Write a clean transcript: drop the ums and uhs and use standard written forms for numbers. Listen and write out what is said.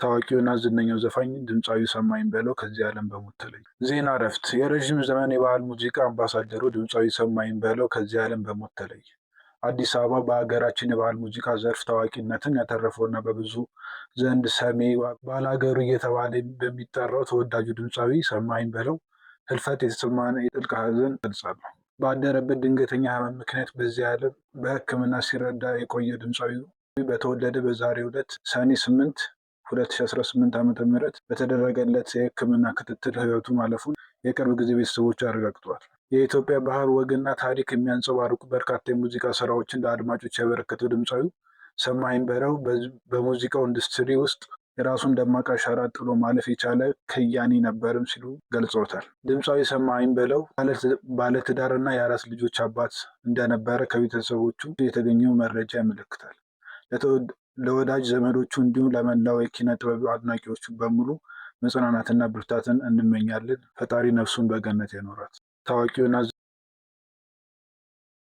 ታዋቂውና ዝነኛው ዘፋኝ ድምፃዊ ሰማኝ በለው ከዚህ ዓለም በሞት ተለየ። ዜና እረፍት። የረዥም ዘመን የባህል ሙዚቃ አምባሳደሩ ድምፃዊ ሰማኝ በለው ከዚህ ዓለም በሞት ተለየ። አዲስ አበባ በሀገራችን የባህል ሙዚቃ ዘርፍ ታዋቂነትን ያተረፈውና በብዙ ዘንድ ሰሜ ባላገሩ እየተባለ በሚጠራው ተወዳጁ ድምፃዊ ሰማኝ በለው ህልፈት የተሰማን የጥልቅ ሐዘን ገልጻለሁ። ባደረበት ድንገተኛ ህመም ምክንያት በዚህ ዓለም በሕክምና ሲረዳ የቆየ ድምፃዊው በተወለደ በዛሬው ዕለት ሰኔ 8 2018 ዓ.ም በተደረገለት የሕክምና ክትትል ህይወቱ ማለፉን የቅርብ ጊዜ ቤተሰቦች አረጋግጠዋል። የኢትዮጵያ ባህል ወግና ታሪክ የሚያንጸባርቁ በርካታ የሙዚቃ ስራዎችን ለአድማጮች ያበረከተው ድምፃዊው ሰማኝ በለው በሙዚቃው ኢንዱስትሪ ውስጥ የራሱን ደማቅ አሻራ ጥሎ ማለፍ የቻለ ከያኒ ነበርም ሲሉ ገልጸውታል። ድምፃዊ ሰማኝ በለው ባለትዳርና የአራት ልጆች አባት እንደነበረ ከቤተሰቦቹ የተገኘው መረጃ ያመለክታል። ለወዳጅ ዘመዶቹ እንዲሁም ለመላው የኪነ ጥበብ አድናቂዎቹ በሙሉ መጽናናትና ብርታትን እንመኛለን። ፈጣሪ ነፍሱን በገነት ያኖራት። ታዋቂውና